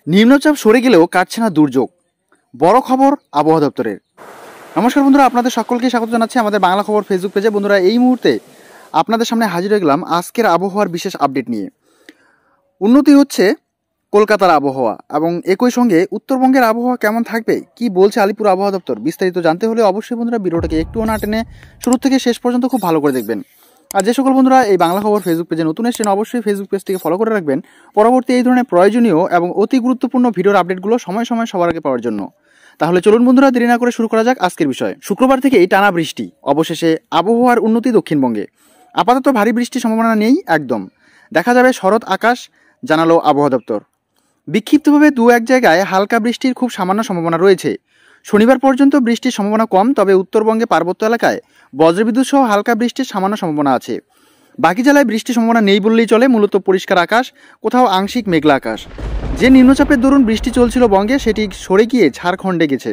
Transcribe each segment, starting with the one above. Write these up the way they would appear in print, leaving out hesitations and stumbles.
নিম্নচাপ সরে গেলেও কাটছে না দুর্যোগ, বড় খবর আবহাওয়া দপ্তরের। নমস্কার বন্ধুরা, আপনাদের সকলকে স্বাগত জানাচ্ছি আমাদের বাংলা খবর ফেসবুক পেজে। বন্ধুরা, এই মুহূর্তে আপনাদের সামনে হাজির হয়ে গেলাম আজকের আবহাওয়ার বিশেষ আপডেট নিয়ে। উন্নতি হচ্ছে কলকাতার আবহাওয়া এবং একই সঙ্গে উত্তরবঙ্গের আবহাওয়া কেমন থাকবে, কি বলছে আলিপুর আবহাওয়া দপ্তর, বিস্তারিত জানতে হলে অবশ্যই বন্ধুরা ভিডিওটাকে একটুও না টেনে শুরু থেকে শেষ পর্যন্ত খুব ভালো করে দেখবেন। আর যে সকল বন্ধুরা এই বাংলা খবর ফেসবুক পেজে নতুন এসেছেন অবশ্যই ফেসবুক পেজটিকে ফলো করে রাখবেন পরবর্তী এই ধরনের প্রয়োজনীয় এবং অতি গুরুত্বপূর্ণ ভিডিওর আপডেটগুলো সময় সময় সবার আগে পাওয়ার জন্য। তাহলে চলুন বন্ধুরা, দেরি না করে শুরু করা যাক আজকের বিষয়। শুক্রবার থেকেই টানা বৃষ্টি, অবশেষে আবহাওয়ার উন্নতি দক্ষিণবঙ্গে। আপাতত ভারী বৃষ্টির সম্ভাবনা নেই একদম, দেখা যাবে শরৎ আকাশ, জানালো আবহাওয়া দপ্তর। বিক্ষিপ্তভাবে দু এক জায়গায় হালকা বৃষ্টির খুব সামান্য সম্ভাবনা রয়েছে। শনিবার পর্যন্ত বৃষ্টির সম্ভাবনা কম, তবে উত্তরবঙ্গে পার্বত্য এলাকায় বজ্রবিদ্যুৎ সহ হালকা বৃষ্টির সামান্য সম্ভাবনা আছে। বাকি জেলায় বৃষ্টির সম্ভাবনা নেই বললেই চলে, মূলত পরিষ্কার আকাশ, কোথাও আংশিক মেঘলা আকাশ। যে নিম্নচাপের দরুন বৃষ্টি চলছিল বঙ্গে, সেটি সরে গিয়ে ঝাড়খণ্ডে গেছে।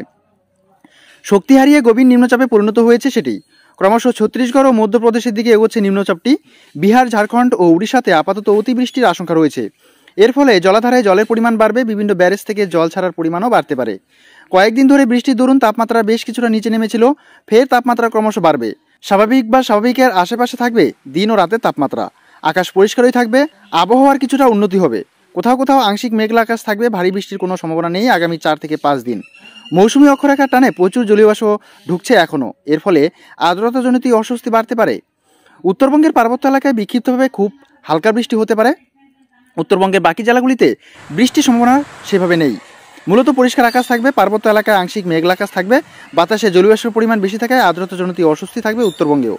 শক্তি হারিয়ে গভীর নিম্নচাপে পরিণত হয়েছে সেটি। ক্রমশ ছত্তিশগড় ও মধ্যপ্রদেশের দিকে এগোচ্ছে নিম্নচাপটি। বিহার, ঝাড়খণ্ড ও উড়িষ্যাতে আপাতত অতিবৃষ্টির আশঙ্কা রয়েছে। এর ফলে জলাধারায় জলের পরিমাণ বাড়বে, বিভিন্ন ব্যারেজ থেকে জল ছাড়ার পরিমাণও বাড়তে পারে। কয়েকদিন ধরে বৃষ্টির দরুন তাপমাত্রা বেশ কিছুটা নিচে নেমেছিল, ফের তাপমাত্রা ক্রমশ বাড়বে। স্বাভাবিক বা স্বাভাবিকের আশেপাশে থাকবে দিন ও রাতের তাপমাত্রা। আকাশ পরিষ্কারই থাকবে, আবহাওয়ার কিছুটা উন্নতি হবে। কোথাও কোথাও আংশিক মেঘলা আকাশ থাকবে, ভারী বৃষ্টির কোনো সম্ভাবনা নেই আগামী 4 থেকে 5 দিন। মৌসুমী অক্ষরেখার টানে প্রচুর জলীয় বাষ্প ঢুকছে এখনও, এর ফলে আর্দ্রতাজনিত অস্বস্তি বাড়তে পারে। উত্তরবঙ্গের পার্বত্য এলাকায় বিক্ষিপ্তভাবে খুব হালকা বৃষ্টি হতে পারে। উত্তরবঙ্গের বাকি জেলাগুলিতে বৃষ্টির সম্ভাবনা সেভাবে নেই, মূলত পরিষ্কার আকাশ থাকবে। পার্বত্য এলাকায় আংশিক মেঘলা আকাশ থাকবে, বাতাসে জলীয় বাষ্পের পরিমাণ বেশি থাকায় আর্দ্রতাজনিত অস্বস্তি থাকবে উত্তরবঙ্গেও।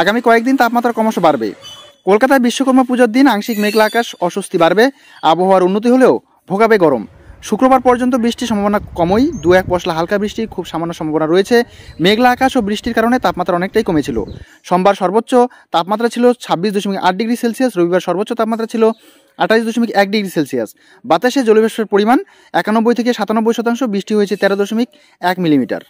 আগামী কয়েকদিন তাপমাত্রা ক্রমশ বাড়বে। কলকাতায় বিশ্বকর্মা পূজার দিন আংশিক মেঘলা আকাশ, অস্বস্তি বাড়বে। আবহাওয়ার উন্নতি হলেও ভোগাবে গরম। শুক্রবার পর্যন্ত বৃষ্টির সম্ভাবনা কমই, 2-1 পশলা হালকা বৃষ্টির খুব সামান্য সম্ভাবনা রয়েছে। মেঘলা আকাশ ও বৃষ্টির কারণে তাপমাত্রা অনেকটাই কমেছিল। সোমবার সর্বোচ্চ তাপমাত্রা ছিল 26.8 ডিগ্রি সেলসিয়াস, রবিবার সর্বোচ্চ তাপমাত্রা ছিল 28.1 ডিগ্রি সেলসিয়াস। বাতাসে জলীয় বাষ্পের পরিমাণ 91 থেকে 97%, বৃষ্টি হয়েছে 13.1 মিলিমিটার।